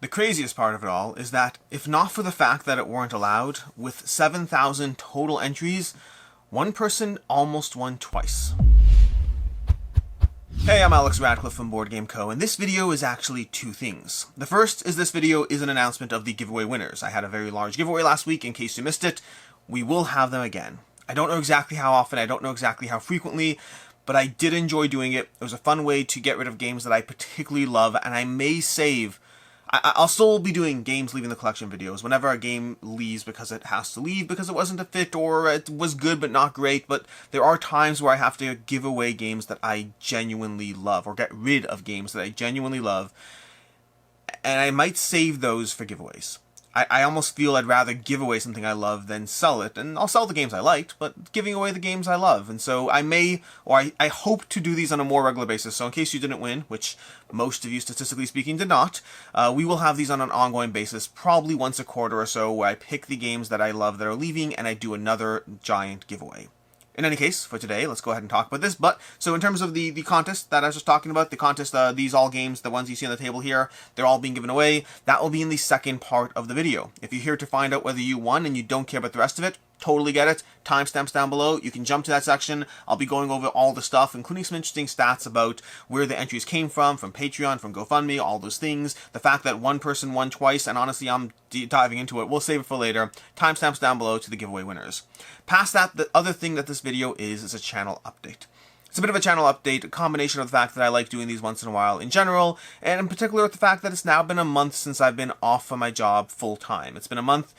The craziest part of it all is that, if not for the fact that it weren't allowed, with 7,000 total entries, one person almost won twice. Hey, I'm Alex Radcliffe from Board Game Co., and this video is actually two things. The first is this video is an announcement of the giveaway winners. I had a very large giveaway last week. In case you missed it, we will have them again. I don't know exactly how often, I don't know exactly how frequently, but I did enjoy doing it. It was a fun way to get rid of games that I particularly love, and I may save... I'll still be doing games leaving the collection videos whenever a game leaves because it has to leave because it wasn't a fit or it was good but not great, but there are times where I have to give away games that I genuinely love or get rid of games that I genuinely love, and I might save those for giveaways. I almost feel I'd rather give away something I love than sell it, and I'll sell the games I liked, but giving away the games I love. And so I may, or I hope to do these on a more regular basis. So in case you didn't win, which most of you statistically speaking did not, we will have these on an ongoing basis, probably once a quarter or so, where I pick the games that I love that are leaving and I do another giant giveaway. In any case, for today, let's go ahead and talk about this. But, so in terms of the contest that I was just talking about, the contest, these all games, the ones you see on the table here, they're all being given away. That will be in the second part of the video. If you're here to find out whether you won and you don't care about the rest of it, totally get it. Timestamps down below. You can jump to that section. I'll be going over all the stuff, including some interesting stats about where the entries came from Patreon, from GoFundMe, all those things. The fact that one person won twice, and honestly, I'm diving into it. We'll save it for later. Timestamps down below to the giveaway winners. Past that, the other thing that this video is a channel update. It's a bit of a channel update, a combination of the fact that I like doing these once in a while in general, and in particular with the fact that it's now been a month since I've been off of my job full-time. It's been a month,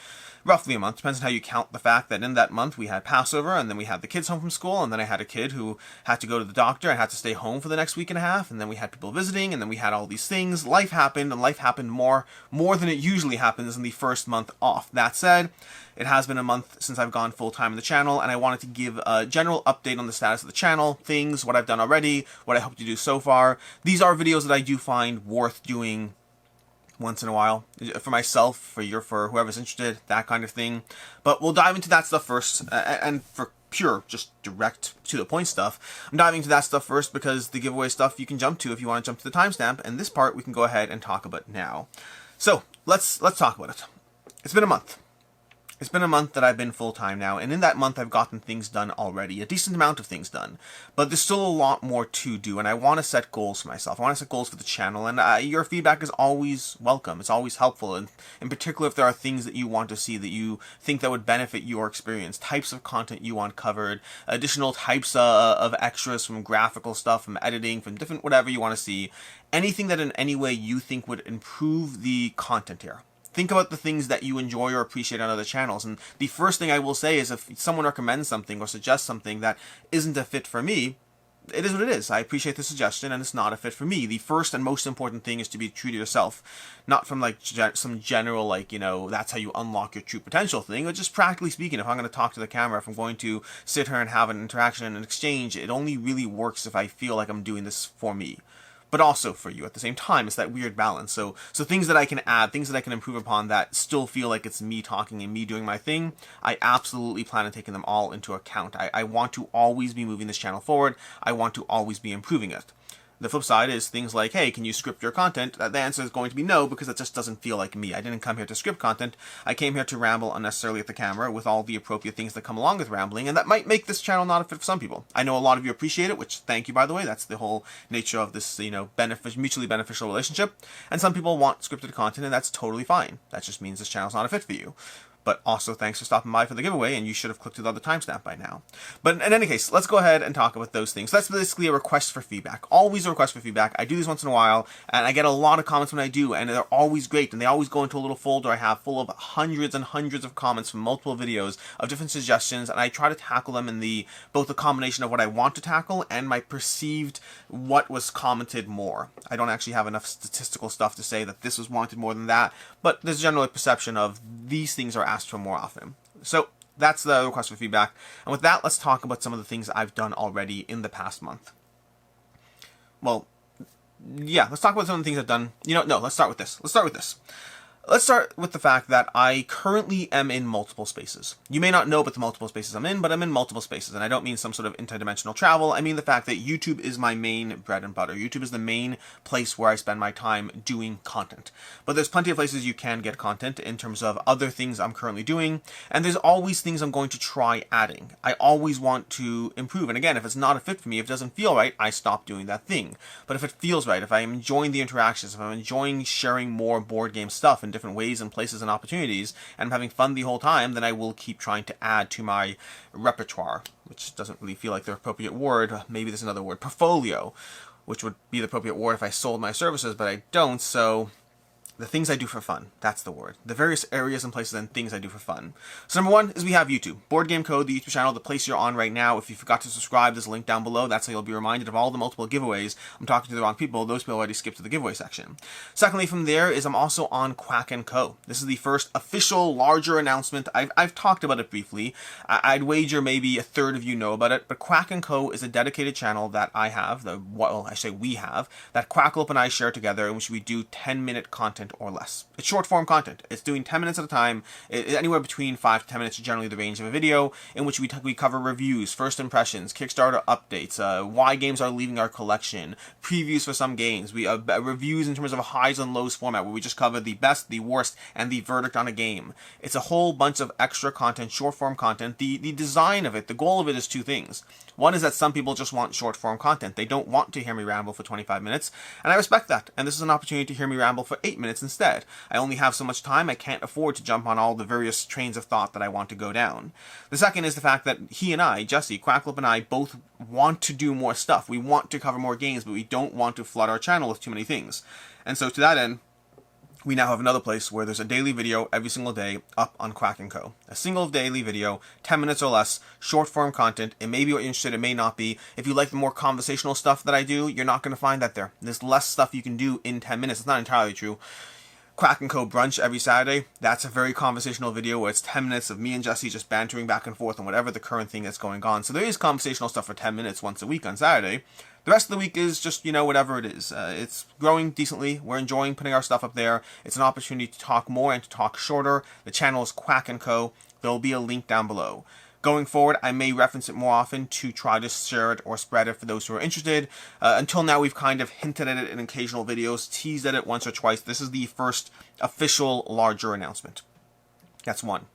roughly a month, depends on how you count the fact that in that month we had Passover, and then we had the kids home from school, and then I had a kid who had to go to the doctor and had to stay home for the next week and a half, and then we had people visiting, and then we had all these things. Life happened, and life happened more than it usually happens in the first month off. That said, it has been a month since I've gone full-time in the channel, and I wanted to give a general update on the status of the channel, things, what I've done already, what I hope to do so far. These are videos that I do find worth doing once in a while, for myself, for whoever's interested, that kind of thing. But we'll dive into that stuff first, and for pure, just direct to the point stuff, I'm diving into that stuff first because the giveaway stuff you can jump to if you want to jump to the timestamp, and this part we can go ahead and talk about now. So, let's talk about it. It's been a month. It's been a month that I've been full-time now, and in that month I've gotten things done already, a decent amount of things done, but there's still a lot more to do, and I want to set goals for myself. I want to set goals for the channel, and your feedback is always welcome. It's always helpful, and in particular if there are things that you want to see that you think that would benefit your experience, types of content you want covered, additional types of extras from graphical stuff, from editing, from different whatever you want to see, anything that in any way you think would improve the content here. Think about the things that you enjoy or appreciate on other channels, and the first thing I will say is if someone recommends something or suggests something that isn't a fit for me, it is what it is. I appreciate the suggestion, and it's not a fit for me. The first and most important thing is to be true to yourself, not from like some general, like, you know, that's how you unlock your true potential thing, but just practically speaking, if I'm going to talk to the camera, if I'm going to sit here and have an interaction and an exchange, it only really works if I feel like I'm doing this for me, but also for you at the same time. It's that weird balance. So things that I can add, things that I can improve upon that still feel like it's me talking and me doing my thing, I absolutely plan on taking them all into account. I want to always be moving this channel forward. I want to always be improving it. The flip side is things like, hey, can you script your content? The answer is going to be no, because it just doesn't feel like me. I didn't come here to script content. I came here to ramble unnecessarily at the camera with all the appropriate things that come along with rambling, and that might make this channel not a fit for some people. I know a lot of you appreciate it, which, thank you, by the way. That's the whole nature of this, you know, mutually beneficial relationship. And some people want scripted content, and that's totally fine. That just means this channel's not a fit for you. But also, thanks for stopping by for the giveaway, and you should have clicked to the other timestamp by now. But in any case, let's go ahead and talk about those things. That's basically a request for feedback. Always a request for feedback. I do these once in a while, and I get a lot of comments when I do, and they're always great, and they always go into a little folder I have full of hundreds and hundreds of comments from multiple videos of different suggestions, and I try to tackle them in both the combination of what I want to tackle and my perceived what was commented more. I don't actually have enough statistical stuff to say that this was wanted more than that, but there's generally a perception of these things are asked for more often. So that's the request for feedback. And with that, let's talk about some of the things I've done already in the past month. Well, yeah, let's talk about some of the things I've done. You know, no, let's start with this. Let's start with the fact that I currently am in multiple spaces. You may not know about the multiple spaces I'm in, but I'm in multiple spaces, and I don't mean some sort of interdimensional travel. I mean the fact that YouTube is my main bread and butter. YouTube is the main place where I spend my time doing content. But there's plenty of places you can get content in terms of other things I'm currently doing, and there's always things I'm going to try adding. I always want to improve, and again, if it's not a fit for me, if it doesn't feel right, I stop doing that thing. But if it feels right, if I'm enjoying the interactions, if I'm enjoying sharing more board game stuff in different ways and places and opportunities, and I'm having fun the whole time, then I will keep trying to add to my repertoire, which doesn't really feel like the appropriate word. Maybe there's another word, portfolio, which would be the appropriate word if I sold my services, but I don't, so the things I do for fun. That's the word. The various areas and places and things I do for fun. So number one is we have YouTube. Board Game Code, the YouTube channel, the place you're on right now. If you forgot to subscribe, there's a link down below. That's how you'll be reminded of all the multiple giveaways. I'm talking to the wrong people. Those people already skipped to the giveaway section. Secondly, from there is I'm also on Quack & Co. This is the first official, larger announcement. I've talked about it briefly. I'd wager maybe a third of you know about it, but Quack & Co. is a dedicated channel that I have, we have, that Quackalope and I share together, in which we do 10-minute content or less. It's short form content. It's doing 10 minutes at a time. Anywhere between 5 to 10 minutes is generally the range of a video, in which we cover reviews, first impressions, Kickstarter updates, why games are leaving our collection, previews for some games, we reviews in terms of a highs and lows format, where we just cover the best, the worst, and the verdict on a game. It's a whole bunch of extra content, short form content. The design of it, the goal of it is two things. One is that some people just want short form content. They don't want to hear me ramble for 25 minutes, and I respect that. And this is an opportunity to hear me ramble for 8 minutes instead. I only have so much time, I can't afford to jump on all the various trains of thought that I want to go down. The second is the fact that he and I, Jesse, Quackalope and I, both want to do more stuff. We want to cover more games, but we don't want to flood our channel with too many things. And so to that end, we now have another place where there's a daily video every single day up on Quack & Co. A single daily video, 10 minutes or less, short form content. It may be what you're interested in, it may not be. If you like the more conversational stuff that I do, you're not going to find that there. There's less stuff you can do in 10 minutes. It's not entirely true. Quack & Co. brunch every Saturday, that's a very conversational video where it's 10 minutes of me and Jesse just bantering back and forth on whatever the current thing that's going on. So there is conversational stuff for 10 minutes once a week on Saturday. The rest of the week is just, whatever it is. It's growing decently. We're enjoying putting our stuff up there. It's an opportunity to talk more and to talk shorter. The channel is Quack & Co. There will be a link down below. Going forward, I may reference it more often to try to share it or spread it for those who are interested. Until now, we've kind of hinted at it in occasional videos, teased at it once or twice. This is the first official larger announcement. That's one.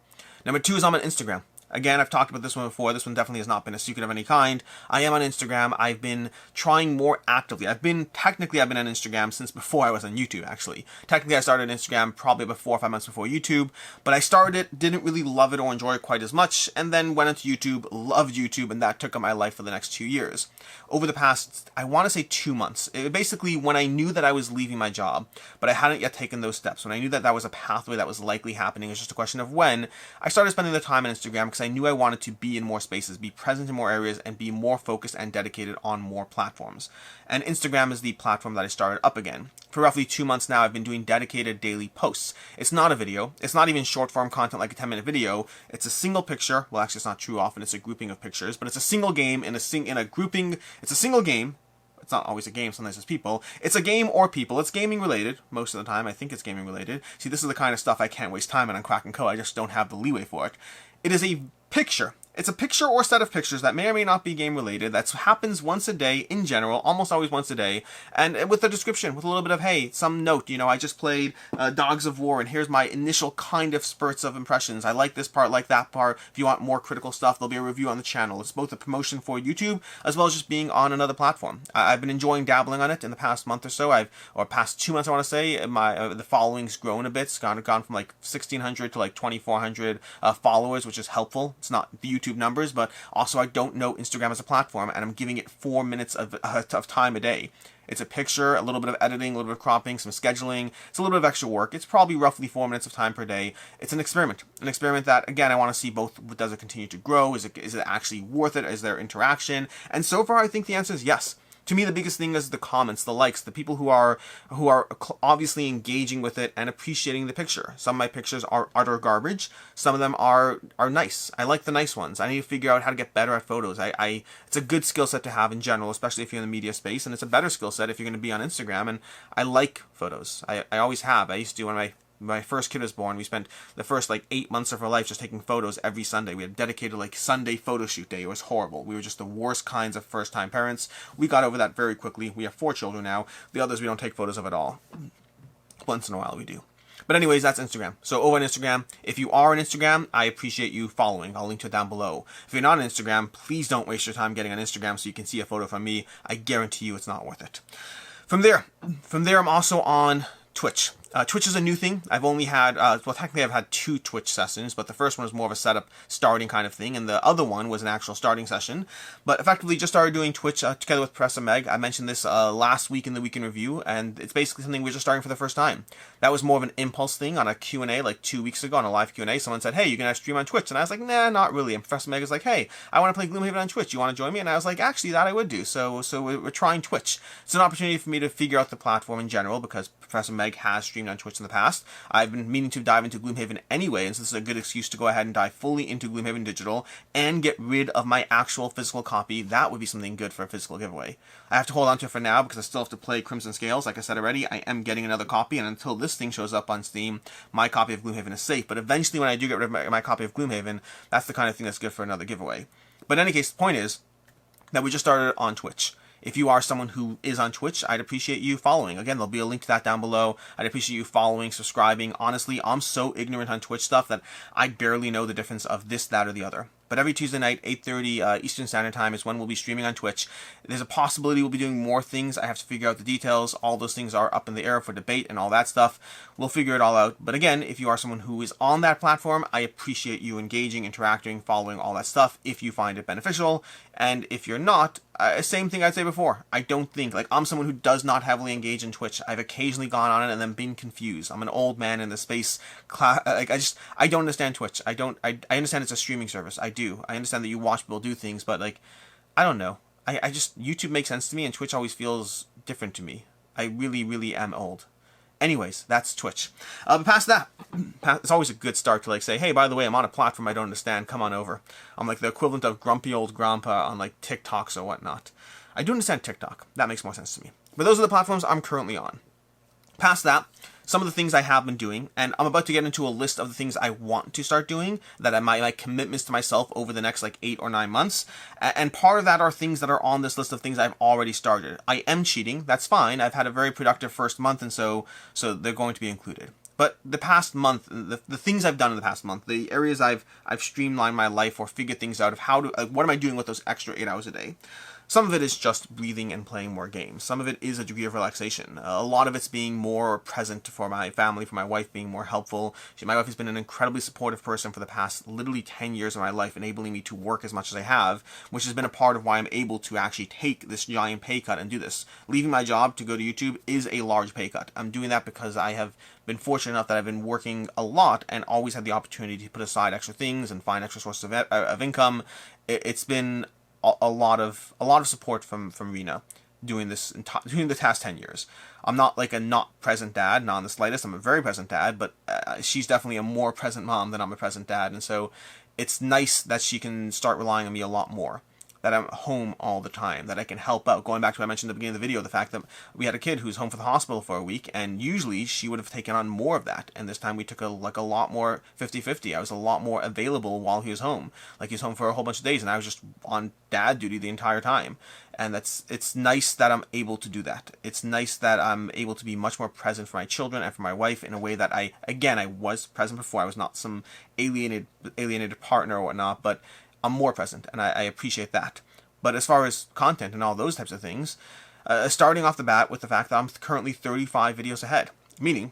Number two is I'm on Instagram. Again, I've talked about this one before. This one definitely has not been a secret of any kind. I am on Instagram. I've been trying more actively. I've been on Instagram since before I was on YouTube, actually. Technically, I started Instagram probably about 4 or 5 months before YouTube, but I started it, didn't really love it or enjoy it quite as much, and then went into YouTube, loved YouTube, and that took up my life for the next 2 years. Over the past, I want to say 2 months, basically when I knew that I was leaving my job, but I hadn't yet taken those steps, when I knew that that was a pathway that was likely happening, it was just a question of when, I started spending the time on Instagram because I knew I wanted to be in more spaces, be present in more areas, and be more focused and dedicated on more platforms. And Instagram is the platform that I started up again. For roughly 2 months now, I've been doing dedicated daily posts. It's not a video. It's not even short form content like a 10-minute video. It's a single picture. Well, actually, it's not true often. It's a grouping of pictures, but it's a single game in a grouping. It's a single game. It's not always a game, sometimes it's people. It's a game or people. It's gaming related most of the time. I think it's gaming related. See, this is the kind of stuff I can't waste time on Quack & Co. I just don't have the leeway for it. It is a picture. It's a picture or set of pictures that may or may not be game related. That happens once a day in general, almost always once a day, and with a description, with a little bit of, hey, some note, I just played Dogs of War, and here's my initial kind of spurts of impressions. I like this part, like that part. If you want more critical stuff, there'll be a review on the channel. It's both a promotion for YouTube, as well as just being on another platform. I've been enjoying dabbling on it in the past month or so, or past 2 months, I want to say. The following's grown a bit. It's gone from like 1,600 to like 2,400 followers, which is helpful. It's not the YouTube numbers, but also I don't know Instagram as a platform, and I'm giving it 4 minutes of time a day. It's a picture, a little bit of editing, a little bit of cropping, some scheduling. It's a little bit of extra work. It's probably roughly 4 minutes of time per day. It's an experiment that, again, I want to see both. Does it continue to grow? Is it actually worth it? Is there interaction? And so far, I think the answer is yes. To me, the biggest thing is the comments, the likes, the people who are obviously engaging with it and appreciating the picture. Some of my pictures are utter garbage. Some of them are nice. I like the nice ones. I need to figure out how to get better at photos. It's a good skill set to have in general, especially if you're in the media space, and it's a better skill set if you're going to be on Instagram. And I like photos. I always have. I used to, one of my my first kid was born, we spent the first like 8 months of her life just taking photos every Sunday. We had dedicated like Sunday photo shoot day. It was horrible. We were just the worst kinds of first-time parents. We got over that very quickly. We have 4 children now. The others we don't take photos of at all. Once in a while we do. But anyways, that's Instagram. So over on Instagram, if you are on Instagram, I appreciate you following. I'll link to it down below. If you're not on Instagram, please don't waste your time getting on Instagram so you can see a photo from me. I guarantee you it's not worth it. From there, I'm also on Twitch. Twitch is a new thing. I've only had, well, technically I've had 2 Twitch sessions, but the first one was more of a setup, starting kind of thing, and the other one was an actual starting session. But effectively just started doing Twitch together with Professor Meg. I mentioned this last week in the Week in Review, and it's basically something we're just starting for the first time. That was more of an impulse thing on a Q&A like 2 weeks ago, on a live Q&A. Someone said, hey, you can stream on Twitch, and I was like, nah, not really. And Professor Meg was like, hey, I want to play Gloomhaven on Twitch. You want to join me? And I was like, actually, that I would do. So we're trying Twitch. It's an opportunity for me to figure out the platform in general, because Professor Meg has streamed on Twitch in the past. I've been meaning to dive into Gloomhaven anyway, and so this is a good excuse to go ahead and dive fully into Gloomhaven Digital and get rid of my actual physical copy. That would be something good for a physical giveaway. I have to hold on to it for now because I still have to play Crimson Scales. Like I said already, I am getting another copy, and until this thing shows up on Steam, my copy of Gloomhaven is safe. But eventually when I do get rid of my copy of Gloomhaven, that's the kind of thing that's good for another giveaway. But in any case, the point is that we just started on Twitch. If you are someone who is on Twitch, I'd appreciate you following. Again, there'll be a link to that down below. I'd appreciate you following, subscribing. Honestly, I'm so ignorant on Twitch stuff that I barely know the difference of this, that, or the other. But every Tuesday night, 8:30 Eastern Standard Time is when we'll be streaming on Twitch. There's a possibility we'll be doing more things. I have to figure out the details. All those things are up in the air for debate and all that stuff. We'll figure it all out. But again, if you are someone who is on that platform, I appreciate you engaging, interacting, following all that stuff if you find it beneficial. And if you're not, same thing I'd say before. I don't think, like, I'm someone who does not heavily engage in Twitch. I've occasionally gone on it and then been confused. I'm an old man in the space class. I don't understand Twitch. I understand it's a streaming service. I do. I understand that you watch people do things, but like, I don't know. I just, YouTube makes sense to me, and Twitch always feels different to me. I really, really am old. Anyways, that's Twitch. But past that, it's always a good start to like say, hey, by the way, I'm on a platform I don't understand. Come on over. I'm like the equivalent of grumpy old grandpa on like TikToks or whatnot. I do understand TikTok. That makes more sense to me. But those are the platforms I'm currently on. Past that, some of the things I have been doing, and I'm about to get into a list of the things I want to start doing, that are my commitments to myself over the next like 8 or 9 months. And part of that are things that are on this list of things I've already started. I am cheating. That's fine. I've had a very productive first month, and so they're going to be included. But the past month, the things I've done in the past month, the areas I've streamlined my life or figured things out of how to, what am I doing with those extra 8 hours a day? Some of it is just breathing and playing more games. Some of it is a degree of relaxation. A lot of it's being more present for my family, for my wife, being more helpful. My wife has been an incredibly supportive person for the past literally 10 years of my life, enabling me to work as much as I have, which has been a part of why I'm able to actually take this giant pay cut and do this. Leaving my job to go to YouTube is a large pay cut. I'm doing that because I have been fortunate enough that I've been working a lot and always had the opportunity to put aside extra things and find extra sources of income. It's been a lot of support from Rena doing during the past 10 years. I'm not like a not present dad, not in the slightest. I'm a very present dad, but she's definitely a more present mom than I'm a present dad, and so it's nice that she can start relying on me a lot more. That I'm home all the time, that I can help out. Going back to what I mentioned at the beginning of the video, the fact that we had a kid who's home from the hospital for a week, and usually she would have taken on more of that, and this time we took a lot more 50-50. I was a lot more available while he was home. Like, he was home for a whole bunch of days, and I was just on dad duty the entire time. And it's nice that I'm able to do that. It's nice that I'm able to be much more present for my children and for my wife in a way that I was present before. I was not some alienated partner or whatnot, but I'm more present, and I appreciate that. But as far as content and all those types of things, starting off the bat with the fact that I'm currently 35 videos ahead, meaning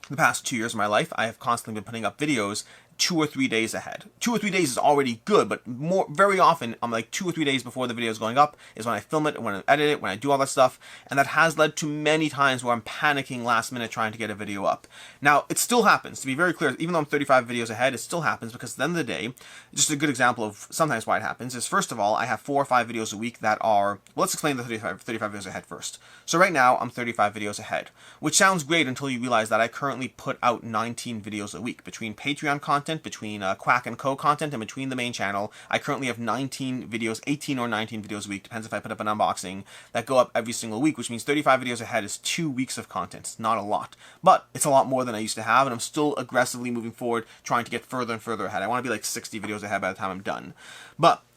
the past 2 years of my life, I have constantly been putting up videos 2 or 3 days ahead. 2 or 3 days is already good, but very often, I'm like 2 or 3 days before the video is going up is when I film it, when I edit it, when I do all that stuff, and that has led to many times where I'm panicking last minute trying to get a video up. Now, it still happens, to be very clear, even though I'm 35 videos ahead, it still happens, because at the end of the day, just a good example of sometimes why it happens is, first of all, I have 4 or 5 videos a week that are, well, let's explain the 35 videos ahead first. So right now, I'm 35 videos ahead, which sounds great until you realize that I currently put out 19 videos a week between Patreon content content, between Quack and Co content, and between the main channel, I currently have 19 videos, 18 or 19 videos a week, depends if I put up an unboxing, that go up every single week, which means 35 videos ahead is 2 weeks of content. It's not a lot, but it's a lot more than I used to have, and I'm still aggressively moving forward, trying to get further and further ahead. I want to be like 60 videos ahead by the time I'm done.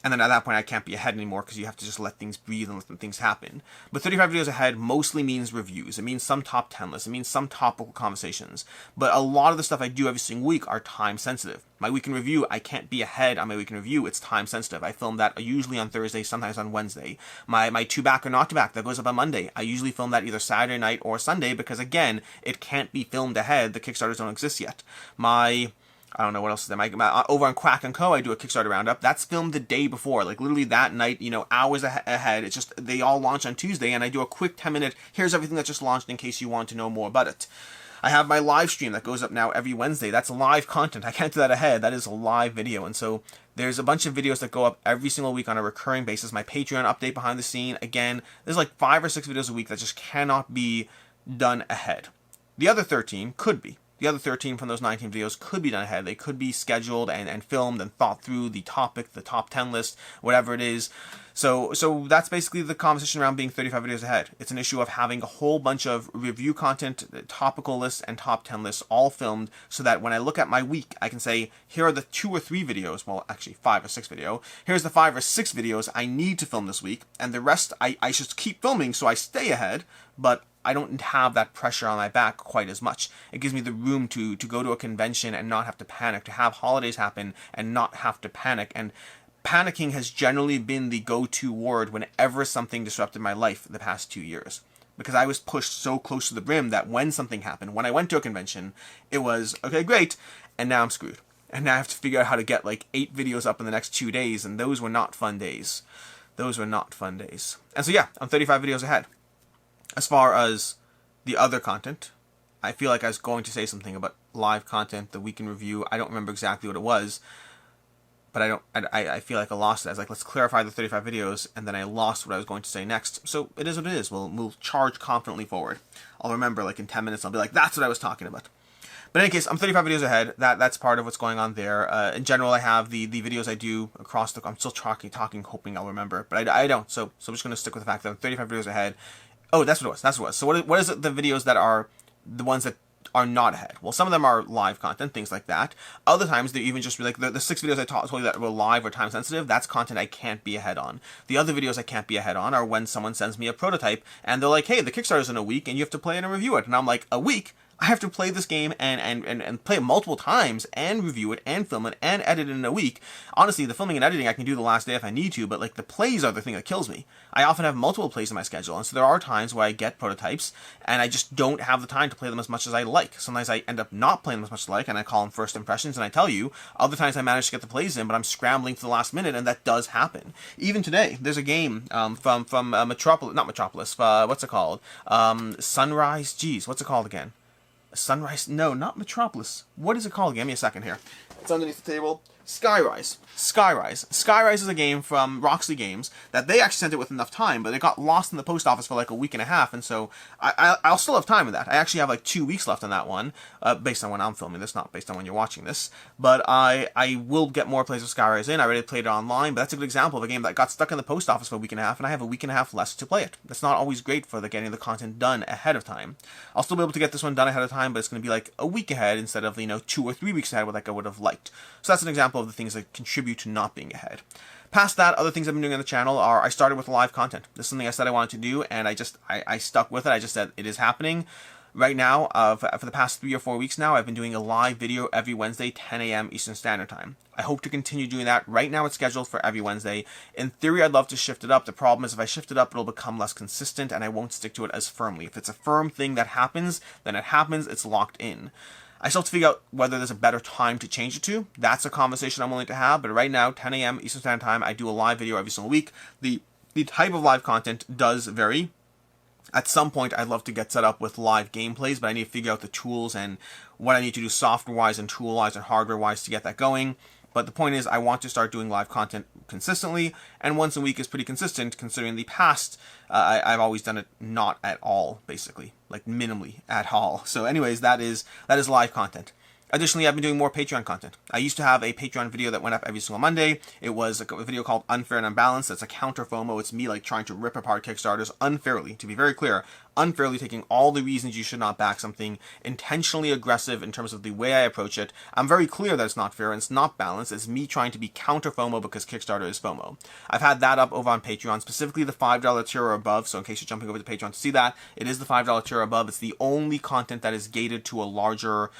And then at that point, I can't be ahead anymore because you have to just let things breathe and let things happen. But 35 videos ahead mostly means reviews. It means some top 10 lists. It means some topical conversations. But a lot of the stuff I do every single week are time sensitive. My week in review, I can't be ahead on my week in review. It's time sensitive. I film that usually on Thursday, sometimes on Wednesday. My to back or not to back, that goes up on Monday. I usually film that either Saturday night or Sunday because, again, it can't be filmed ahead. The Kickstarters don't exist yet. I don't know what else is there. Over on Quack and Co, I do a Kickstarter roundup. That's filmed the day before, like literally that night, hours ahead. It's just, they all launch on Tuesday, and I do a quick 10-minute, here's everything that just launched in case you want to know more about it. I have my live stream that goes up now every Wednesday. That's live content. I can't do that ahead. That is a live video. And so there's a bunch of videos that go up every single week on a recurring basis. My Patreon update behind the scene. Again, there's like 5 or 6 videos a week that just cannot be done ahead. The other 13 could be. The other 13 from those 19 videos could be done ahead. They could be scheduled and filmed and thought through, the topic, the top 10 list, whatever it is. So that's basically the conversation around being 35 videos ahead. It's an issue of having a whole bunch of review content, topical lists, and top 10 lists all filmed so that when I look at my week, I can say, here are the 2 or 3 videos, well, actually 5 or 6 videos. Here's the 5 or 6 videos I need to film this week, and the rest I should keep filming so I stay ahead, but I don't have that pressure on my back quite as much. It gives me the room to go to a convention and not have to panic, to have holidays happen and not have to panic. And panicking has generally been the go-to word whenever something disrupted my life the past 2 years. Because I was pushed so close to the brim that when something happened, when I went to a convention, it was, okay, great, and now I'm screwed. And now I have to figure out how to get like 8 videos up in the next 2 days, and those were not fun days. Those were not fun days. And so yeah, I'm 35 videos ahead. As far as the other content, I feel like I was going to say something about live content, the week in review. I don't remember exactly what it was, but I feel like I lost it. I was like, let's clarify the 35 videos, and then I lost what I was going to say next. So it is what it is. We'll charge confidently forward. I'll remember like in 10 minutes, I'll be like, that's what I was talking about. But in any case, I'm 35 videos ahead. That's part of what's going on there. In general, I have the videos I do across the... I'm still talking, hoping I'll remember, but I don't. So I'm just going to stick with the fact that I'm 35 videos ahead. Oh, that's what it was. That's what it was. So what is it, the videos that are the ones that are not ahead? Well, some of them are live content, things like that. Other times, they're even just like the 6 videos I told you that were live or time sensitive. That's content I can't be ahead on. The other videos I can't be ahead on are when someone sends me a prototype and they're like, hey, the Kickstarter's in a week and you have to play it and review it. And I'm like, a week? I have to play this game and play it multiple times and review it and film it and edit it in a week. Honestly, the filming and editing I can do the last day if I need to, but like the plays are the thing that kills me. I often have multiple plays in my schedule, and so there are times where I get prototypes and I just don't have the time to play them as much as I like. Sometimes I end up not playing them as much as I like, and I call them first impressions, and I tell you, other times I manage to get the plays in, but I'm scrambling to the last minute, and that does happen. Even today, there's a game from Metropolis, not Metropolis, what's it called? Sunrise, geez, what's it called again? Sunrise? No, not Metropolis. What is it called? Give me a second here. It's underneath the table. Skyrise. Skyrise is a game from Roxley Games that they actually sent it with enough time, but it got lost in the post office for like a week and a half, and so I'll still have time with that. I actually have like 2 weeks left on that one, based on when I'm filming this, not based on when you're watching this. But I will get more plays of Skyrise in. I already played it online, but that's a good example of a game that got stuck in the post office for a week and a half, and I have a week and a half less to play it. That's not always great for getting the content done ahead of time. I'll still be able to get this one done ahead of time, but it's going to be like a week ahead instead of 2 or 3 weeks ahead, like I would have liked. So that's an example of the things that contribute to not being ahead. Past that, other things I've been doing on the channel are I started with live content. This is something I said I wanted to do, and I stuck with it. I just said it is happening. Right now, for the past 3 or 4 weeks now, I've been doing a live video every Wednesday, 10 a.m. Eastern Standard Time. I hope to continue doing that. Right now, it's scheduled for every Wednesday. In theory, I'd love to shift it up. The problem is if I shift it up, it'll become less consistent, and I won't stick to it as firmly. If it's a firm thing that happens, then it happens. It's locked in. I still have to figure out whether there's a better time to change it to. That's a conversation I'm willing to have, but right now, 10 a.m. Eastern Standard Time, I do a live video every single week. The type of live content does vary. At some point, I'd love to get set up with live gameplays, but I need to figure out the tools and what I need to do software-wise and tool-wise and hardware-wise to get that going. But the point is, I want to start doing live content consistently, and once a week is pretty consistent, considering the past, I've always done it not at all, basically. Like, minimally at all. So anyways, that is live content. Additionally, I've been doing more Patreon content. I used to have a Patreon video that went up every single Monday. It was a video called Unfair and Unbalanced. It's a counter FOMO. It's me like trying to rip apart Kickstarters unfairly. To be very clear, unfairly taking all the reasons you should not back something, intentionally aggressive in terms of the way I approach it. I'm very clear that it's not fair and it's not balanced. It's me trying to be counter FOMO because Kickstarter is FOMO. I've had that up over on Patreon, specifically the $5 tier or above. So in case you're jumping over to Patreon to see that, it is the $5 tier or above. It's the only content that is gated to a larger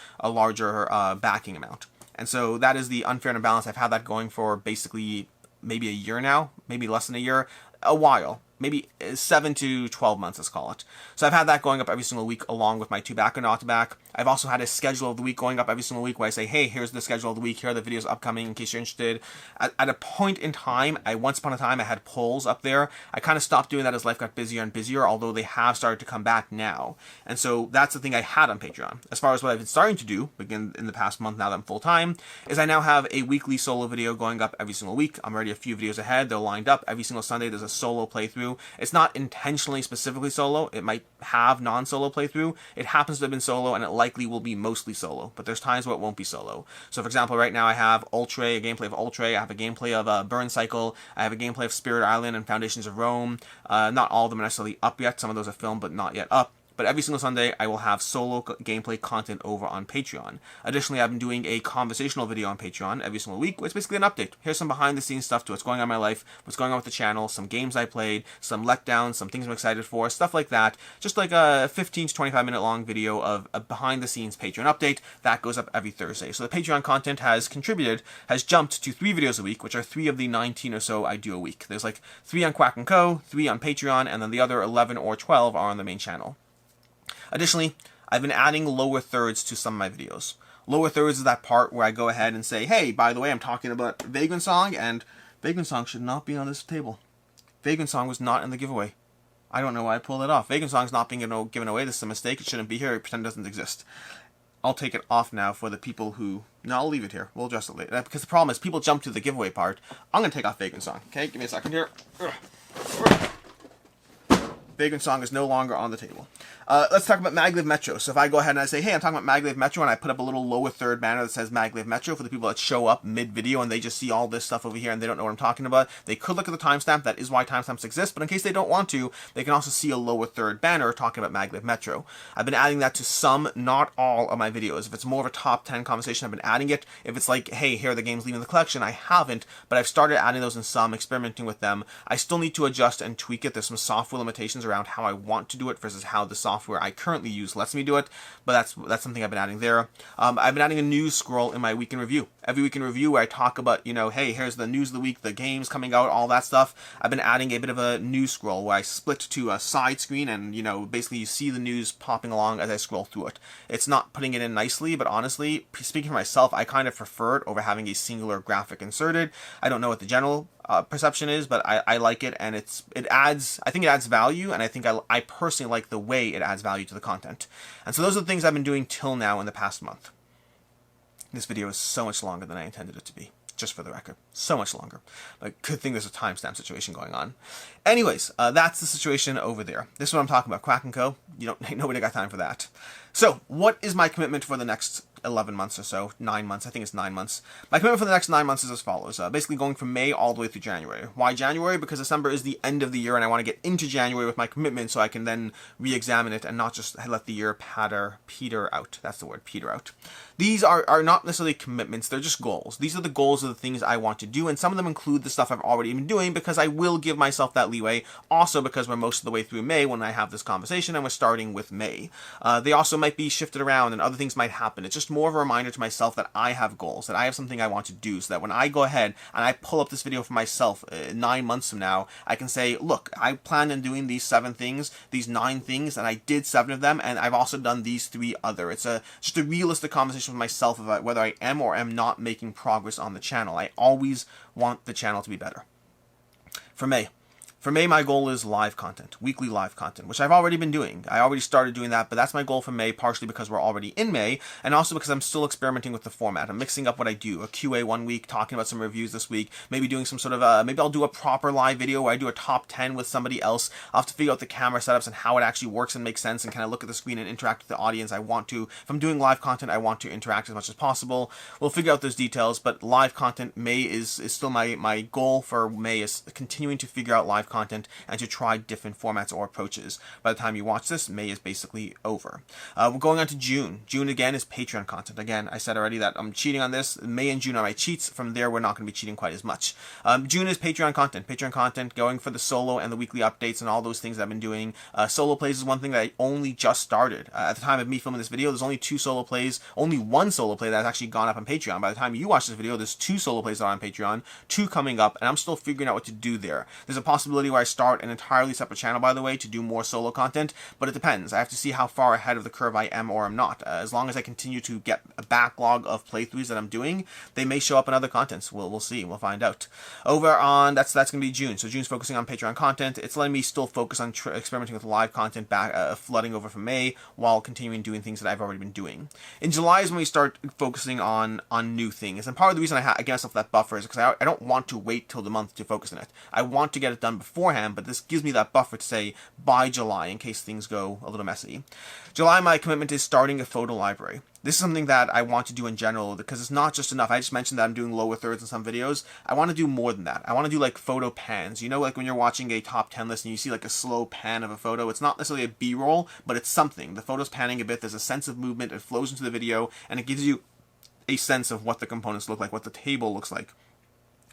backing amount. And so that is the Unfair and Unbalanced. I've had that going for basically maybe a year now, maybe less than a year, a while. Maybe 7 to 12 months, let's call it. So I've had that going up every single week along with my to back or not to back. I've also had a schedule of the week going up every single week where I say, hey, here's the schedule of the week. Here are the videos upcoming in case you're interested. At a point in time, once upon a time, I had polls up there. I kind of stopped doing that as life got busier and busier, although they have started to come back now. And so that's the thing I had on Patreon. As far as what I've been starting to do, again, in the past month now that I'm full-time, is I now have a weekly solo video going up every single week. I'm already a few videos ahead. They're lined up. Every single Sunday, there's a solo playthrough. It's not intentionally specifically solo. It might have non-solo playthrough. It happens to have been solo, and it likely will be mostly solo, but there's times where it won't be solo. So for example, right now I have Ultra, a gameplay of Ultra, I have a gameplay of Burn Cycle, I have a gameplay of Spirit Island and Foundations of Rome. Not all of them are necessarily up yet. Some of those are filmed but not yet up. But every single Sunday, I will have solo gameplay content over on Patreon. Additionally, I've been doing a conversational video on Patreon every single week, which is basically an update. Here's some behind-the-scenes stuff to what's going on in my life, what's going on with the channel, some games I played, some letdowns, some things I'm excited for, stuff like that. Just like a 15 to 25-minute long video of a behind-the-scenes Patreon update. That goes up every Thursday. So the Patreon content has jumped to 3 videos a week, which are 3 of the 19 or so I do a week. There's like 3 on Quack & Co., 3 on Patreon, and then the other 11 or 12 are on the main channel. Additionally, I've been adding lower thirds to some of my videos. Lower thirds is that part where I go ahead and say, hey, by the way, I'm talking about Vagrant Song, and Vagrant Song should not be on this table. Vagrant Song was not in the giveaway. I don't know why I pulled it off. Vagrant Song's not being given away. This is a mistake. It shouldn't be here. Pretend it doesn't exist. I'll take it off now for the people who... No, I'll leave it here. We'll address it later. Because the problem is people jump to the giveaway part. I'm going to take off Vagrant Song. Okay, give me a second here. Vagrant Song is no longer on the table. Let's talk about Maglev Metro. So if I go ahead and I say, hey, I'm talking about Maglev Metro, and I put up a little lower third banner that says Maglev Metro for the people that show up mid-video and they just see all this stuff over here and they don't know what I'm talking about, they could look at the timestamp. That is why timestamps exist, but in case they don't want to, they can also see a lower third banner talking about Maglev Metro. I've been adding that to some, not all, of my videos. If it's more of a top 10 conversation, I've been adding it. If it's like, hey, here are the games leaving the collection, I haven't, but I've started adding those in some, experimenting with them. I still need to adjust and tweak it. There's some software limitations around how I want to do it versus how the software I currently use lets me do it, but that's something I've been adding there. I've been adding a news scroll in my week in review. Every week in review where I talk about, hey, here's the news of the week, the games coming out, all that stuff. I've been adding a bit of a news scroll where I split to a side screen and, basically you see the news popping along as I scroll through it. It's not putting it in nicely, but honestly, speaking for myself, I kind of prefer it over having a singular graphic inserted. I don't know what the general perception is, but I like it, and I think it adds value, and I think I personally like the way it adds value to the content. And so those are the things I've been doing till now in the past month. This video is so much longer than I intended it to be, just for the record. So much longer. But good thing there's a timestamp situation going on. Anyways, that's the situation over there. This is what I'm talking about, Quack & Co. Nobody got time for that. So, what is my commitment for the next 11 months or so? 9 months, I think it's 9 months. My commitment for the next 9 months is as follows. Basically going from May all the way through January. Why January? Because December is the end of the year and I want to get into January with my commitment so I can then re-examine it and not just let the year peter out. That's the word, peter out. These are not necessarily commitments, they're just goals. These are the goals of the things I want to do, and some of them include the stuff I've already been doing because I will give myself that leeway. Also because we're most of the way through May when I have this conversation and we're starting with May. They also might be shifted around and other things might happen. It's just more of a reminder to myself that I have goals, that I have something I want to do, so that when I go ahead and I pull up this video for myself 9 months from now, I can say, look, I planned on doing these 7 things, these 9 things, and I did 7 of them, and I've also done these 3 other. It's just a realistic conversation with myself about whether I am or am not making progress on the channel. I always want the channel to be better. For May, For May, my goal is live content, weekly live content, which I've already been doing. I already started doing that, but that's my goal for May, partially because we're already in May, and also because I'm still experimenting with the format. I'm mixing up what I do. A QA one week, talking about some reviews this week, maybe doing some sort of, maybe I'll do a proper live video where I do a top 10 with somebody else. I'll have to figure out the camera setups and how it actually works and makes sense and kind of look at the screen and interact with the audience. If I'm doing live content, I want to interact as much as possible. We'll figure out those details, but live content, May is still my goal for May, is continuing to figure out live content and to try different formats or approaches. By the time you watch this, May is basically over. We're going on to June. June again is Patreon content. Again, I said already that I'm cheating on this. May and June are my cheats. From there, we're not going to be cheating quite as much. June is Patreon content. Patreon content, going for the solo and the weekly updates and all those things that I've been doing. Solo plays is one thing that I only just started. At the time of me filming this video, there's only 2 solo plays, only 1 solo play that has actually gone up on Patreon. By the time you watch this video, there's 2 solo plays that are on Patreon, 2 coming up, and I'm still figuring out what to do there. There's a possibility where I start an entirely separate channel, by the way, to do more solo content, but it depends. I have to see how far ahead of the curve I am or am not. As long as I continue to get a backlog of playthroughs that I'm doing, they may show up in other contents. We'll see. We'll find out. Over on, that's going to be June. So June's focusing on Patreon content. It's letting me still focus on experimenting with live content flooding over from May while continuing doing things that I've already been doing. In July is when we start focusing on new things. And part of the reason I give myself that buffer is because I don't want to wait till the month to focus on it. I want to get it done beforehand, but this gives me that buffer to say by July in case things go a little messy. July, my commitment is starting a photo library. This is something that I want to do in general because it's not just enough. I just mentioned that I'm doing lower thirds in some videos. I want to do more than that. I want to do like photo pans. You know, like when you're watching a top 10 list and you see like a slow pan of a photo. It's not necessarily a B-roll, but it's something. The photo's panning a bit. There's a sense of movement. It flows into the video and it gives you a sense of what the components look like, what the table looks like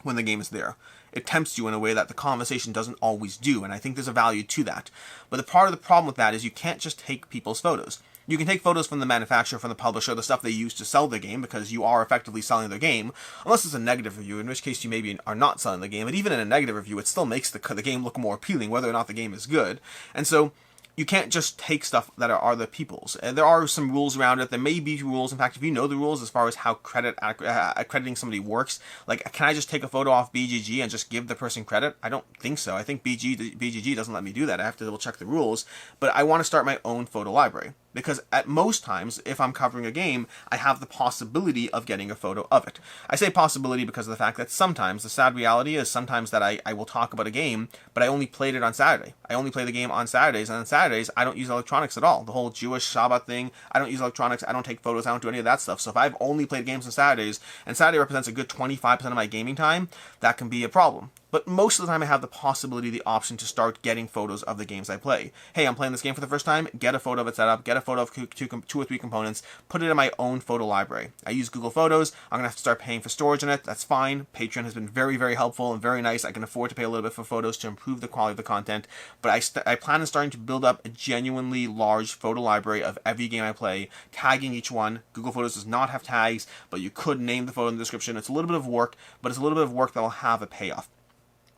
when the game is there. It tempts you in a way that the conversation doesn't always do, and I think there's a value to that. But the part of the problem with that is you can't just take people's photos. You can take photos from the manufacturer, from the publisher, the stuff they use to sell their game, because you are effectively selling their game, unless it's a negative review, in which case you maybe are not selling the game. But even in a negative review, it still makes the game look more appealing, whether or not the game is good. And so you can't just take stuff that are other people's. There are some rules around it. There may be rules. In fact, if you know the rules as far as how accrediting somebody works, like, can I just take a photo off BGG and just give the person credit? I don't think so. I think BGG doesn't let me do that. I have to double check the rules. But I want to start my own photo library. Because at most times, if I'm covering a game, I have the possibility of getting a photo of it. I say possibility because of the fact that sometimes, the sad reality is sometimes that I will talk about a game, but I only played it on Saturday. I only play the game on Saturdays, and on Saturdays, I don't use electronics at all. The whole Jewish Shabbat thing, I don't use electronics, I don't take photos, I don't do any of that stuff. So if I've only played games on Saturdays, and Saturday represents a good 25% of my gaming time, that can be a problem. But most of the time I have the possibility, the option to start getting photos of the games I play. Hey, I'm playing this game for the first time, get a photo of it set up, get a photo of 2 or 3 components, put it in my own photo library. I use Google Photos, I'm going to have to start paying for storage in it, that's fine. Patreon has been very, very helpful and very nice. I can afford to pay a little bit for photos to improve the quality of the content, but I plan on starting to build up a genuinely large photo library of every game I play, tagging each one. Google Photos does not have tags, but you could name the photo in the description. It's a little bit of work, but it's a little bit of work that will have a payoff.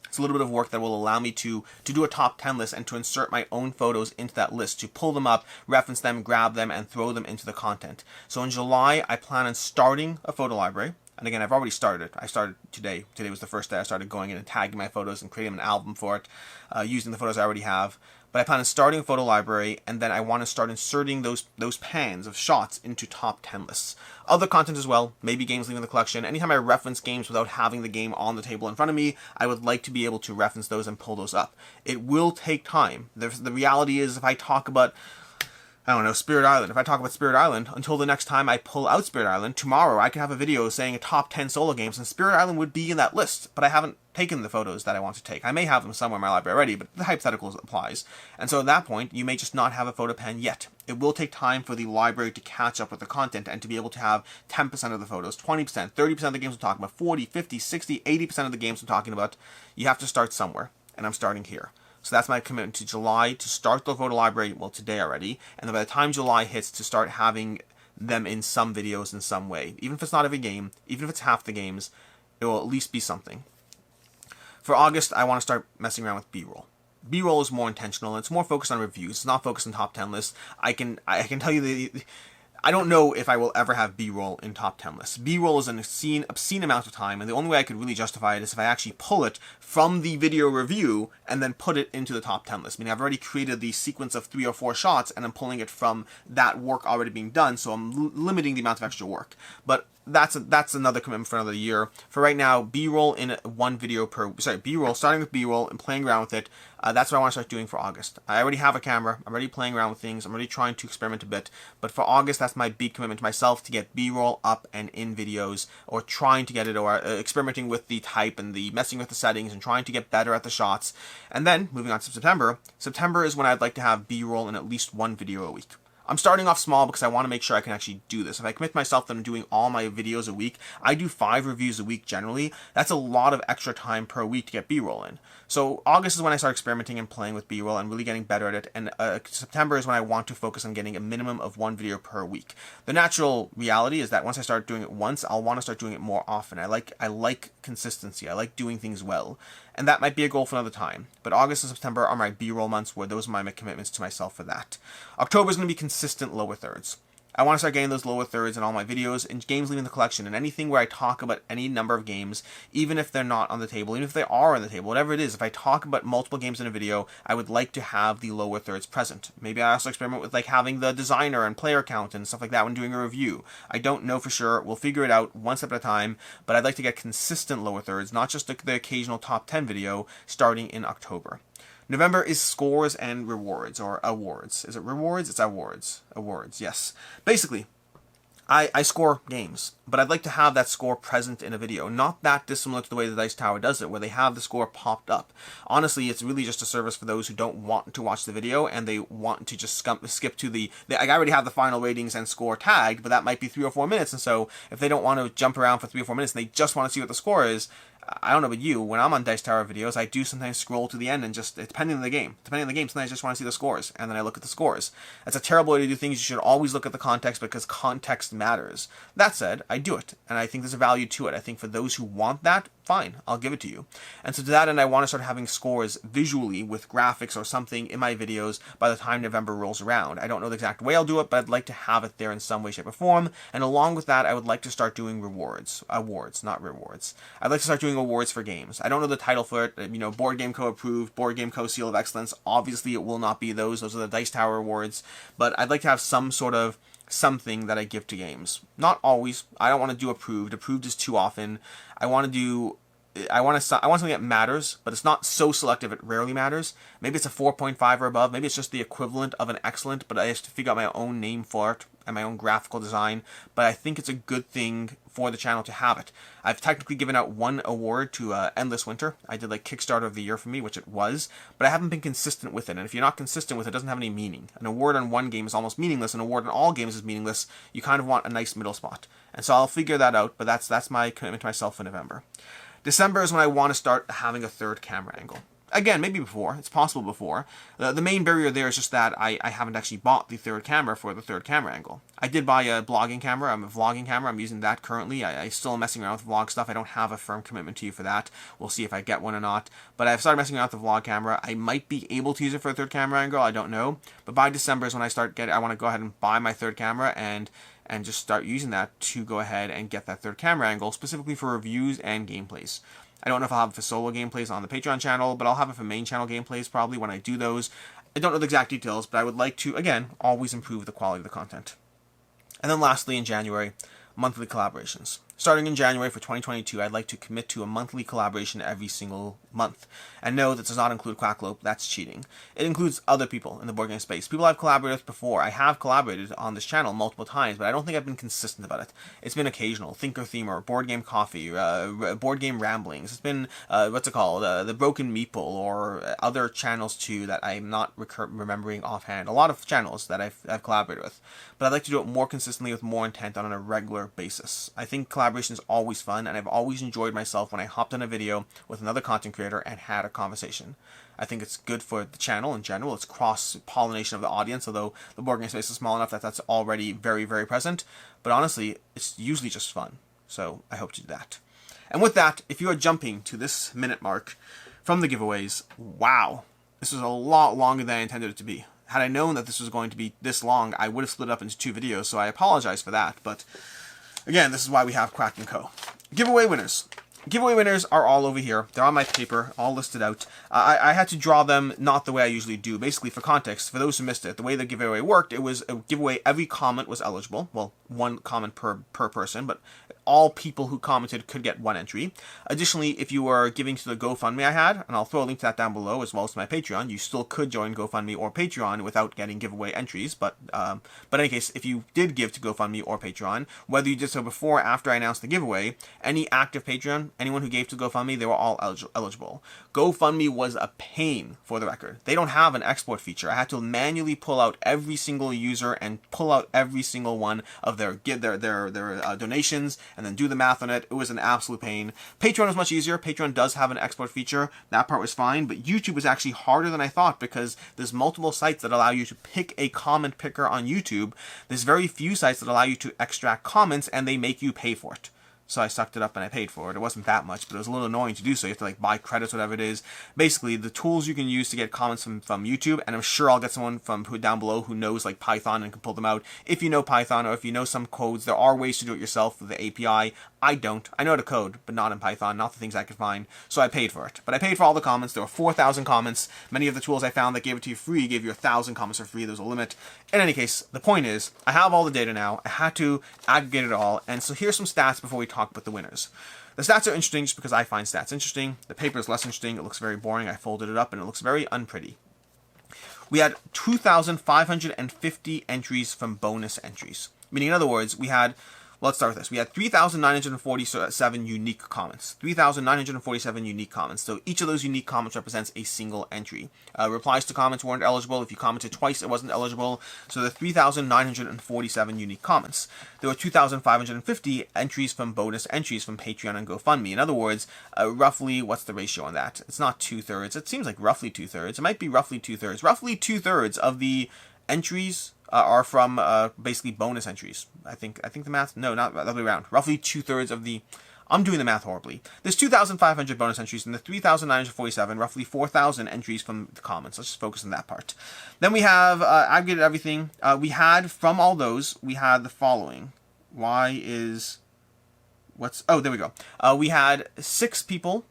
It's a little bit of work that will allow me to do a top 10 list and to insert my own photos into that list, to pull them up, reference them, grab them, and throw them into the content. So in July, I plan on starting a photo library. And again, I've already started. I started today. Today was the first day I started going in and tagging my photos and creating an album for it, using the photos I already have. But I plan on starting a photo library, and then I want to start inserting those pans of shots into top 10 lists. Other content as well, maybe games leaving the collection. Anytime I reference games without having the game on the table in front of me, I would like to be able to reference those and pull those up. It will take time. The reality is, if I talk about, I don't know, Spirit Island. If I talk about Spirit Island, until the next time I pull out Spirit Island, tomorrow I could have a video saying a top 10 solo games, and Spirit Island would be in that list, but I haven't taken the photos that I want to take. I may have them somewhere in my library already, but the hypothetical applies. And so at that point, you may just not have a photo pen yet. It will take time for the library to catch up with the content and to be able to have 10% of the photos, 20%, 30% of the games we're talking about, 40, 50, 60, 80% of the games we're talking about. You have to start somewhere, and I'm starting here. So that's my commitment to July, to start the photo library, well, today already, and then by the time July hits, to start having them in some videos in some way. Even if it's not every game, even if it's half the games, it will at least be something. For August, I want to start messing around with B-roll. B-roll is more intentional, and it's more focused on reviews. It's not focused on top 10 lists. I can tell you I don't know if I will ever have B-roll in top 10 lists. B-roll is an obscene amount of time, and the only way I could really justify it is if I actually pull it from the video review and then put it into the top 10 list. I mean, I've already created the sequence of 3 or 4 shots, and I'm pulling it from that work already being done, so I'm limiting the amount of extra work. But that's another commitment for another year. For right now, B-roll in one video per... Sorry, B-roll, starting with B-roll and playing around with it. That's what I want to start doing for August. I already have a camera. I'm already playing around with things. I'm already trying to experiment a bit. But for August, that's my big commitment to myself, to get B-roll up and in videos, or trying to get it, or experimenting with the type and the messing with the settings and trying to get better at the shots. And then, moving on to September. September is when I'd like to have B-roll in at least one video a week. I'm starting off small because I want to make sure I can actually do this. If I commit myself that I'm doing all my videos a week, I do 5 reviews a week generally. That's a lot of extra time per week to get B-roll in. So August is when I start experimenting and playing with B-roll and really getting better at it. And September is when I want to focus on getting a minimum of 1 video per week. The natural reality is that once I start doing it once, I'll want to start doing it more often. I like consistency. I like doing things well. And that might be a goal for another time. But August and September are my B-roll months, where those are my commitments to myself for that. October is going to be consistent lower thirds. I want to start getting those lower thirds in all my videos, and games leaving the collection, and anything where I talk about any number of games, even if they're not on the table, even if they are on the table, whatever it is. If I talk about multiple games in a video, I would like to have the lower thirds present. Maybe I also experiment with like having the designer and player count and stuff like that when doing a review. I don't know for sure. We'll figure it out one step at a time, but I'd like to get consistent lower thirds, not just the occasional top 10 video, starting in October. November is scores and rewards, or awards. Is it rewards? It's awards. Awards, yes. Basically, I score games, but I'd like to have that score present in a video. Not that dissimilar to the way the Dice Tower does it, where they have the score popped up. Honestly, it's really just a service for those who don't want to watch the video and they want to just skip to I already have the final ratings and score tagged, but that might be 3 or 4 minutes, and so if they don't want to jump around for 3 or 4 minutes and they just want to see what the score is, I don't know about you, when I'm on Dice Tower videos, I do sometimes scroll to the end and just, depending on the game, sometimes I just want to see the scores, and then I look at the scores. That's a terrible way to do things. You should always look at the context, because context matters. That said, I do it, and I think there's a value to it. I think for those who want that, fine, I'll give it to you. And so to that end, I want to start having scores visually with graphics or something in my videos by the time November rolls around. I don't know the exact way I'll do it, but I'd like to have it there in some way, shape, or form. And along with that, I would like to start doing awards, not rewards. I'd like to start doing awards for games. I don't know the title for it. You know, Board Game Co. approved, Board Game Co. Seal of Excellence. Obviously, it will not be those. Those are the Dice Tower awards. But I'd like to have some sort of something that I give to games. Not always. I don't want to do approved. Approved is too often. I want something that matters, but it's not so selective it rarely matters. Maybe it's a 4.5 or above. Maybe it's just the equivalent of an excellent, but I have to figure out my own name for it and my own graphical design. But I think it's a good thing for the channel to have it. I've technically given out 1 award to Endless Winter. I did like Kickstarter of the Year for me, which it was, but I haven't been consistent with it. And if you're not consistent with it, it doesn't have any meaning. An award on one game is almost meaningless. An award on all games is meaningless. You kind of want a nice middle spot. And so I'll figure that out, but that's my commitment to myself for November. December is when I want to start having a third camera angle. Again, maybe before. It's possible before. The main barrier there is just that I haven't actually bought the third camera for the third camera angle. I did buy a blogging camera. I'm a vlogging camera. I'm using that currently. I still am messing around with vlog stuff. I don't have a firm commitment to you for that. We'll see if I get one or not. But I've started messing around with the vlog camera. I might be able to use it for a third camera angle. I don't know. But by December is when I want to go ahead and buy my third camera and just start using that to go ahead and get that third camera angle, specifically for reviews and gameplays. I don't know if I'll have it for solo gameplays on the Patreon channel, but I'll have it for main channel gameplays probably when I do those. I don't know the exact details, but I would like to, again, always improve the quality of the content. And then lastly, in January, monthly collaborations. Starting in January for 2022, I'd like to commit to a monthly collaboration every single month. And no, that does not include Quacklope. That's cheating. It includes other people in the board game space. People I've collaborated with before. I have collaborated on this channel multiple times, but I don't think I've been consistent about it. It's been occasional. Thinker Themer, Board Game Coffee, Board Game Ramblings. It's been, the Broken Meeple, or other channels too that I'm not remembering offhand. A lot of channels that I've collaborated with. But I'd like to do it more consistently with more intent on a regular basis. I think collaboration is always fun, and I've always enjoyed myself when I hopped on a video with another content creator and had a conversation. I think it's good for the channel in general. It's cross-pollination of the audience, although the board game space is small enough that that's already very, very present. But honestly, it's usually just fun. So I hope to do that. And with that, if you are jumping to this minute mark from the giveaways, wow, this was a lot longer than I intended it to be. Had I known that this was going to be this long, I would have split it up into 2 videos, so I apologize for that. But again, this is why we have Crack & Co. Giveaway winners. Giveaway winners are all over here. They're on my paper, all listed out. I had to draw them not the way I usually do. Basically, for context, for those who missed it, the way the giveaway worked, it was a giveaway. Every comment was eligible. Well, 1 comment per person, but all people who commented could get 1 entry. Additionally, if you were giving to the GoFundMe I had, and I'll throw a link to that down below, as well as to my Patreon, you still could join GoFundMe or Patreon without getting giveaway entries. But in any case, if you did give to GoFundMe or Patreon, whether you did so before or after I announced the giveaway, any active Patreon, anyone who gave to GoFundMe, they were all eligible. GoFundMe was a pain, for the record. They don't have an export feature. I had to manually pull out every single user and pull out every single one of their donations and then do the math on it. It was an absolute pain. Patreon was much easier. Patreon does have an export feature. That part was fine, but YouTube was actually harder than I thought because there's multiple sites that allow you to pick a comment picker on YouTube. There's very few sites that allow you to extract comments, and they make you pay for it. So I sucked it up and I paid for it. It wasn't that much, but it was a little annoying to do so. You have to like buy credits, whatever it is. Basically, the tools you can use to get comments from YouTube, and I'm sure I'll get someone from who down below who knows like Python and can pull them out. If you know Python or if you know some codes, there are ways to do it yourself with the API. I don't. I know how to code, but not in Python, not the things I could find. So I paid for it. But I paid for all the comments. There were 4,000 comments. Many of the tools I found that gave it to you free gave you 1,000 comments for free. There's a limit. In any case, the point is, I have all the data now. I had to aggregate it all. And so here's some stats before we talk about the winners. The stats are interesting just because I find stats interesting. The paper is less interesting. It looks very boring. I folded it up and it looks very unpretty. We had 2,550 entries from bonus entries. Meaning, in other words, we had, well, let's start with this. We had 3,947 unique comments. 3,947 unique comments. So each of those unique comments represents a single entry. Replies to comments weren't eligible. If you commented twice, it wasn't eligible. So the 3,947 unique comments. There were 2,550 entries from bonus entries from Patreon and GoFundMe. In other words, roughly, what's the ratio on that? It's not 2/3. It seems like roughly 2/3. It might be roughly 2/3. Roughly 2/3 of the entries are from basically bonus entries. I think the math, no, not the other way around. Roughly 2/3 of the, I'm doing the math horribly. There's 2,500 bonus entries and the 3,947, roughly 4,000 entries from the comments. Let's just focus on that part. Then we have aggregated everything. We had, from all those, we had the following. Oh, there we go. We had 6 people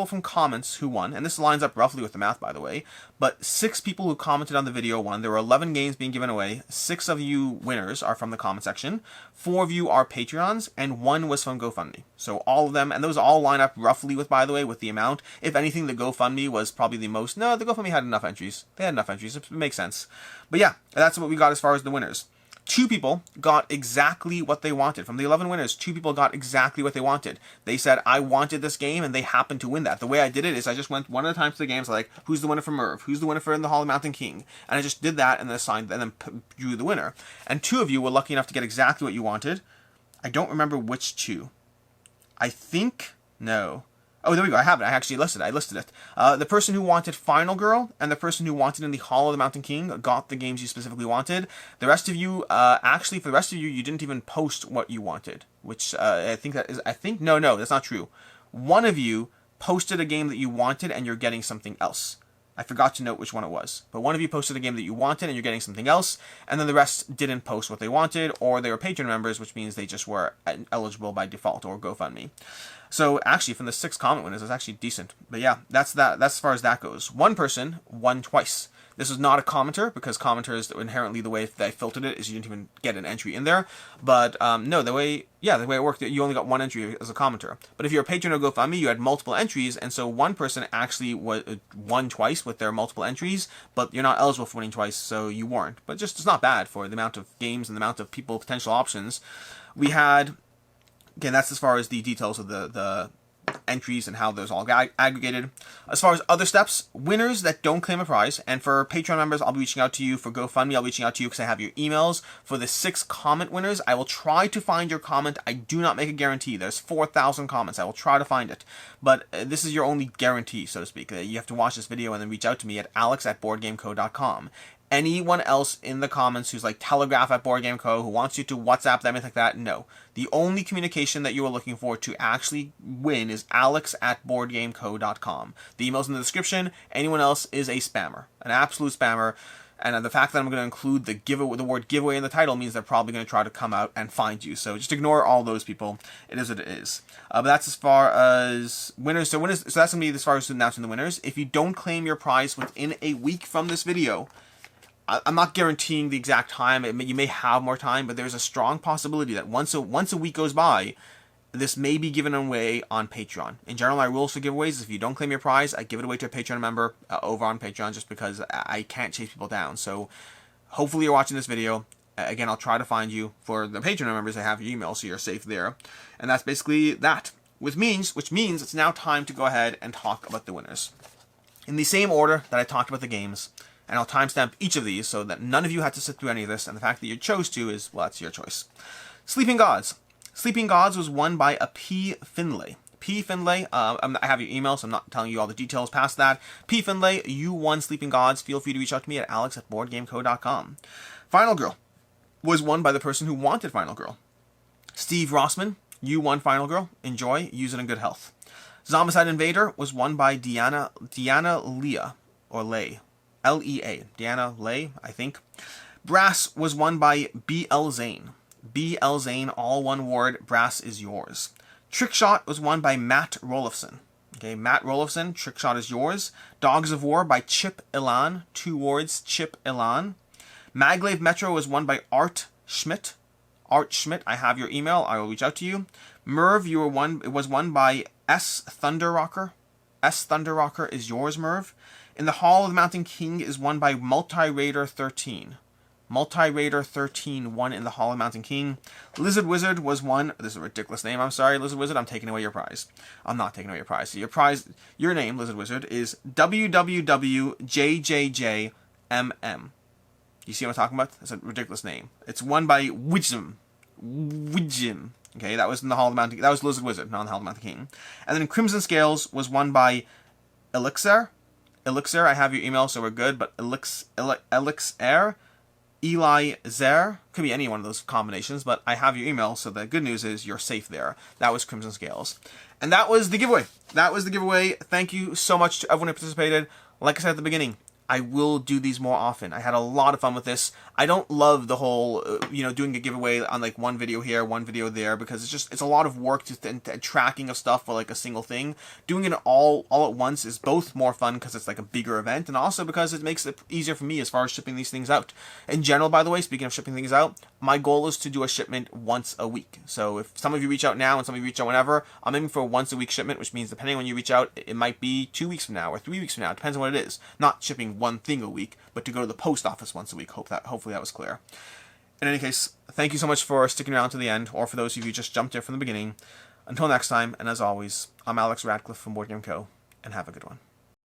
from comments who won, and this lines up roughly with the math, by the way, but 6 people who commented on the video won. There were 11 games being given away. 6 of you winners are from the comment section. 4 of you are Patreons, and 1 was from GoFundMe. So all of them, and those all line up roughly with, by the way, with the amount. If anything, the GoFundMe was probably the most. No, the GoFundMe had enough entries. They had enough entries. It makes sense. But yeah, that's what we got as far as the winners. 2 people got exactly what they wanted. From the 11 winners, 2 people got exactly what they wanted. They said, I wanted this game, and they happened to win that. The way I did it is I just went one at a time to the games, like, who's the winner for Merv? Who's the winner for In the Hall of Mountain King? And I just did that, and then assigned, and then drew the winner. And 2 of you were lucky enough to get exactly what you wanted. I don't remember which 2. I think, no. Oh, there we go. I have it. I actually listed it. I listed it. The person who wanted Final Girl and the person who wanted In the Hall of the Mountain King got the games you specifically wanted. The rest of you, actually, for the rest of you, you didn't even post what you wanted, which no, that's not true. One of you posted a game that you wanted and you're getting something else. I forgot to note which one it was. But one of you posted a game that you wanted and you're getting something else, and then the rest didn't post what they wanted, or they were Patreon members, which means they just were eligible by default, or GoFundMe. So actually, from the 6 comment winners, it's actually decent. But yeah, that's as far as that goes. One person won twice. This is not a commenter, because commenters, inherently the way they filtered it is you didn't even get an entry in there. But no, the way it worked, you only got 1 entry as a commenter. But if you're a patron of GoFundMe, you had multiple entries, and so one person actually won twice with their multiple entries, but you're not eligible for winning twice, so you weren't. But just, it's not bad for the amount of games and the amount of people, potential options. We had, again, that's as far as the details of the entries and how those all got aggregated. As far as other steps, winners that don't claim a prize, and for Patreon members, I'll be reaching out to you. For GoFundMe, I'll be reaching out to you because I have your emails. For the 6 comment winners, I will try to find your comment. I do not make a guarantee. There's 4,000 comments. I will try to find it. But this is your only guarantee, so to speak. You have to watch this video and then reach out to me at alex@boardgameco.com. Anyone else in the comments who's like Telegraph at Board Game Co., who wants you to WhatsApp them, anything like that, no. The only communication that you are looking for to actually win is alex@boardgameco.com. The email's in the description. Anyone else is a spammer, an absolute spammer. And the fact that I'm going to include the word giveaway in the title means they're probably going to try to come out and find you. So just ignore all those people. It is what it is. But that's as far as winners. So that's going to be as far as announcing the winners. If you don't claim your prize within a week from this video, I'm not guaranteeing the exact time. You may have more time, but there's a strong possibility that once a week goes by, this may be given away on Patreon. In general, my rules for giveaways is if you don't claim your prize, I give it away to a Patreon member over on Patreon, just because I can't chase people down. So hopefully you're watching this video. Again, I'll try to find you. For the Patreon members, I have your email, so you're safe there. And that's basically that. Which means it's now time to go ahead and talk about the winners. In the same order that I talked about the games, and I'll timestamp each of these so that none of you had to sit through any of this, and the fact that you chose to is, well, that's your choice. Sleeping Gods. Sleeping Gods was won by a P. Finlay. P. Finlay, I have your email, so I'm not telling you all the details past that. P. Finlay, you won Sleeping Gods. Feel free to reach out to me at alex@boardgameco.com. Final Girl was won by the person who wanted Final Girl. Steve Rossman, you won Final Girl. Enjoy. Use it in good health. Zombicide Invader was won by Deanna Leah, or Lay. L-E-A. Deanna Lay, I think. Brass was won by B.L. Zane. B.L. Zane, all one word. Brass is yours. Trickshot was won by Matt Rolifson. Okay, Matt Rolifson, Trickshot is yours. Dogs of War by Chip Ilan. 2 words, Chip Ilan. Maglev Metro was won by Art Schmidt. Art Schmidt, I have your email. I will reach out to you. Merv, it was won by S. Thunder Rocker. S. Thunder Rocker is yours, Merv. In the Hall of the Mountain King is won by Multi-Raider 13. Multi-Raider 13 won in the Hall of Mountain King. Lizard Wizard was won. This is a ridiculous name. I'm sorry, Lizard Wizard. I'm taking away your prize. I'm not taking away your prize. So your name, Lizard Wizard, is WWWJJJMM. You see what I'm talking about? That's a ridiculous name. It's won by Wijim. Okay, that was in the Hall of the Mountain. That was Lizard Wizard, not in the Hall of the Mountain King. And then Crimson Scales was won by Elixir. Elixir, I have your email, so we're good. But Elixir. Eli Zer, could be any one of those combinations, but I have your email, so the good news is you're safe there. That was Crimson Scales. And that was the giveaway. Thank you so much to everyone who participated. Like I said at the beginning, I will do these more often. I had a lot of fun with this. I don't love the whole, doing a giveaway on like one video here, one video there, because it's a lot of work and tracking of stuff for like a single thing. Doing it all at once is both more fun because it's like a bigger event, and also because it makes it easier for me as far as shipping these things out. In general, by the way, speaking of shipping things out, my goal is to do a shipment once a week. So if some of you reach out now and some of you reach out whenever, I'm aiming for a once a week shipment, which means depending on when you reach out, it might be 2 weeks from now or 3 weeks from now. It depends on what it is. Not shipping one thing a week, but to go to the post office once a week. Hopefully that was clear. In any case, thank you so much for sticking around to the end, or for those of you who just jumped in from the beginning. Until next time, and as always, I'm Alex Radcliffe from Board Game Co., and have a good one.